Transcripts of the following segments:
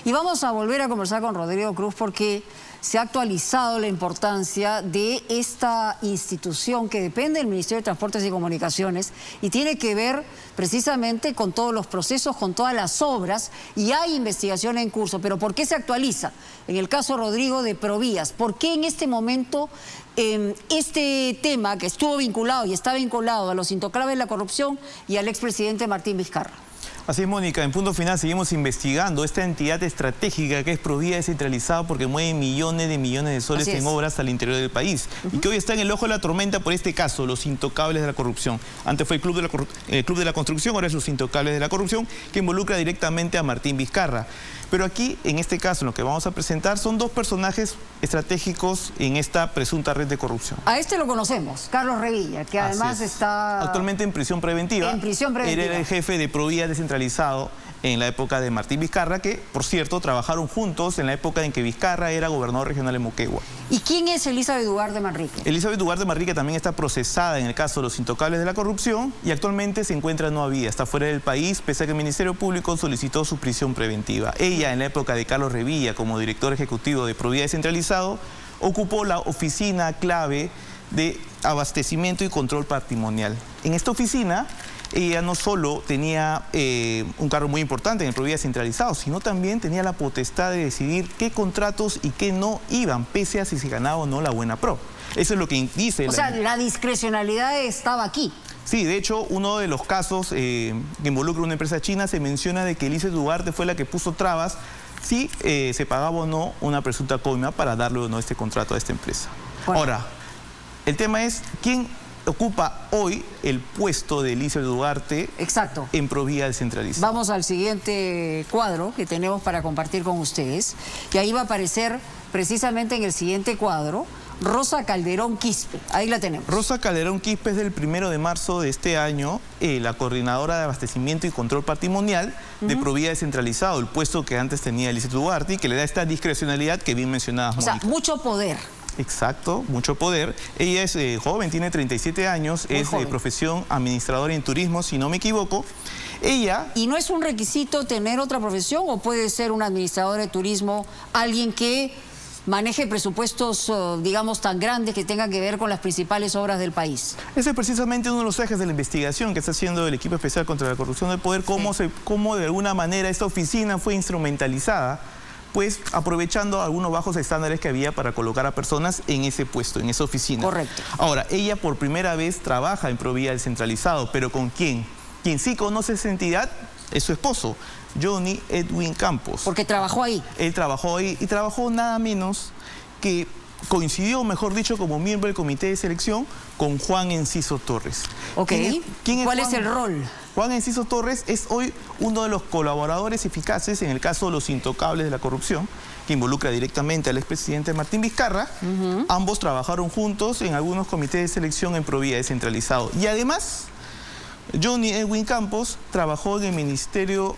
Y vamos a volver a conversar con Rodrigo Cruz porque se ha actualizado la importancia de esta institución que depende del Ministerio de Transportes y Comunicaciones y tiene que ver precisamente con todos los procesos, con todas las obras, y hay investigación en curso. Pero ¿por qué se actualiza? En el caso, Rodrigo, de Provías, ¿por qué en este momento este tema que estuvo vinculado y está vinculado a los intocables de la corrupción y al expresidente Martín Vizcarra? Así es, Mónica. En Punto Final seguimos investigando esta entidad estratégica que es Provías descentralizada porque mueve millones de soles en obras al interior del país y que hoy está en el ojo de la tormenta por este caso, los intocables de la corrupción. Antes fue el Club de la Construcción, ahora es los intocables de la corrupción, que involucra directamente a Martín Vizcarra. Pero aquí, en este caso, lo que vamos a presentar son dos personajes estratégicos en esta presunta red de corrupción. A este lo conocemos, Carlos Revilla, que además está actualmente en prisión preventiva. En prisión preventiva. Era el jefe de Provías descentralizado en la época de Martín Vizcarra, que, por cierto, trabajaron juntos en la época en que Vizcarra era gobernador regional de Moquegua. ¿Y quién es Elizabeth Duarte Manrique? Elizabeth Duarte Manrique también está procesada en el caso de los intocables de la corrupción y actualmente se encuentra no habida, está fuera del país, pese a que el Ministerio Público solicitó su prisión preventiva. Ella, en la época de Carlos Revilla, como director ejecutivo de Provías descentralizado, ocupó la oficina clave de abastecimiento y control patrimonial. En esta oficina, ella no solo tenía un cargo muy importante en el Provías centralizado, sino también tenía la potestad de decidir qué contratos y qué no iban, pese a si se ganaba o no la buena pro. Eso es lo que dice... O sea, la discrecionalidad estaba aquí. Sí, de hecho, uno de los casos que involucra una empresa china se menciona de que Elizabeth Duarte fue la que puso trabas si se pagaba o no una presunta coima para darle o no este contrato a esta empresa. Bueno. Ahora, el tema es quién ocupa hoy el puesto de Elizabeth Duarte. Exacto. En Provías descentralizado. Vamos al siguiente cuadro que tenemos para compartir con ustedes. Y ahí va a aparecer precisamente en el siguiente cuadro Rosa Calderón Quispe. Ahí la tenemos. Rosa Calderón Quispe es del 1 de marzo de este año la coordinadora de abastecimiento y control patrimonial de Provías descentralizado, el puesto que antes tenía Elizabeth Duarte y que le da esta discrecionalidad que bien mencionabas, Mónica. O sea, mucho poder. Exacto, mucho poder. Ella es joven, tiene 37 años, es de profesión administradora en turismo, si no me equivoco. Ella... ¿Y no es un requisito tener otra profesión o puede ser un administrador de turismo alguien que maneje presupuestos, digamos, tan grandes que tengan que ver con las principales obras del país? Ese es precisamente uno de los ejes de la investigación que está haciendo el equipo especial contra la corrupción del poder, cómo de alguna manera esta oficina fue instrumentalizada, pues aprovechando algunos bajos estándares que había para colocar a personas en ese puesto, en esa oficina. Correcto. Ahora, ella por primera vez trabaja en Provías descentralizado, pero ¿con quién? Quien sí conoce esa entidad es su esposo, Johnny Edwin Campos. Porque trabajó ahí. Él trabajó ahí y trabajó nada menos que coincidió, mejor dicho, como miembro del comité de selección con Juan Enciso Torres. Ok. ¿Cuál es el rol? Juan Enciso Torres es hoy uno de los colaboradores eficaces en el caso de los intocables de la corrupción, que involucra directamente al expresidente Martín Vizcarra. Ambos trabajaron juntos en algunos comités de selección en Provías descentralizado. Y además, Johnny Edwin Campos trabajó en el ministerio,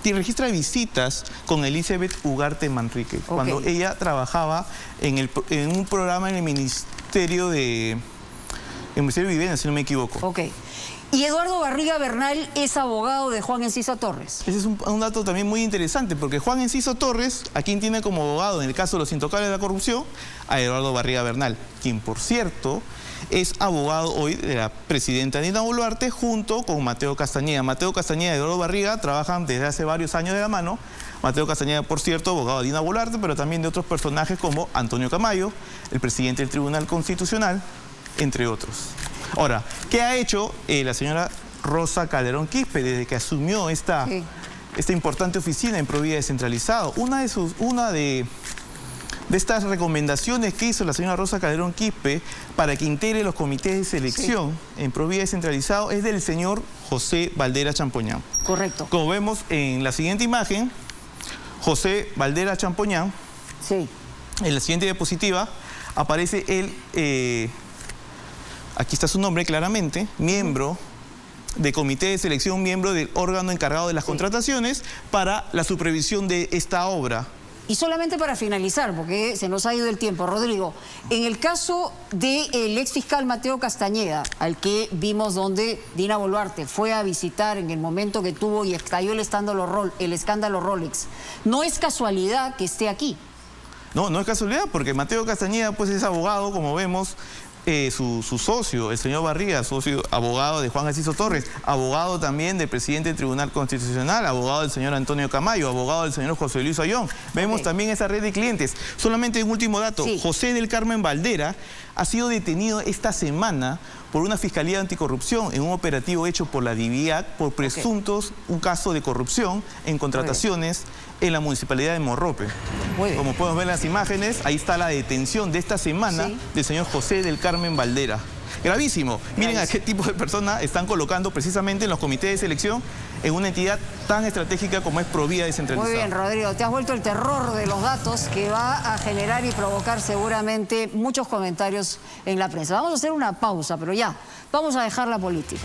registra visitas con Elizabeth Ugarte Manrique, cuando ella trabajaba en un programa en el Ministerio de Vivienda, si no me equivoco. Ok. Y Eduardo Barriga Bernal es abogado de Juan Enciso Torres. Ese es un dato también muy interesante, porque Juan Enciso Torres, a quien tiene como abogado en el caso de los intocables de la corrupción, a Eduardo Barriga Bernal, quien, por cierto, es abogado hoy de la presidenta Dina Boluarte junto con Mateo Castañeda. Mateo Castañeda y Eduardo Barriga trabajan desde hace varios años de la mano. Mateo Castañeda, por cierto, abogado de Dina Boluarte, pero también de otros personajes como Antonio Camayo, el presidente del Tribunal Constitucional, entre otros. Ahora, ¿qué ha hecho la señora Rosa Calderón Quispe desde que asumió esta importante oficina en Provías descentralizado? Una de estas recomendaciones que hizo la señora Rosa Calderón Quispe para que integre los comités de selección en Provías descentralizado es del señor José Valdera Champoñán. Correcto. Como vemos en la siguiente imagen, José Valdera Champoñán, en la siguiente diapositiva, aparece él, aquí está su nombre claramente, miembro de comité de selección, miembro del órgano encargado de las contrataciones para la supervisión de esta obra Y solamente para finalizar, porque se nos ha ido el tiempo, Rodrigo, en el caso del ex fiscal Mateo Castañeda, al que vimos donde Dina Boluarte fue a visitar en el momento que tuvo y estalló el escándalo Rolex, no es casualidad que esté aquí. No, no es casualidad, porque Mateo Castañeda pues es abogado, como vemos, su socio, el señor Barriga, socio, abogado de Juan Enciso Torres, abogado también del presidente del Tribunal Constitucional, abogado del señor Antonio Camayo, abogado del señor José Luis Ayón. Vemos también esa red de clientes. Solamente un último dato, José del Carmen Valdera ha sido detenido esta semana por una Fiscalía Anticorrupción en un operativo hecho por la DIVIAC por presuntos, un caso de corrupción en contrataciones en la Municipalidad de Morrope. Como podemos ver en las imágenes, ahí está la detención de esta semana del señor José del Carmen Valdera. Gravísimo. Miren a qué tipo de personas están colocando precisamente en los comités de selección en una entidad tan estratégica como es Provía descentralizada. Muy bien, Rodrigo. Te has vuelto el terror de los datos que va a generar y provocar seguramente muchos comentarios en la prensa. Vamos a hacer una pausa, pero ya, vamos a dejar la política.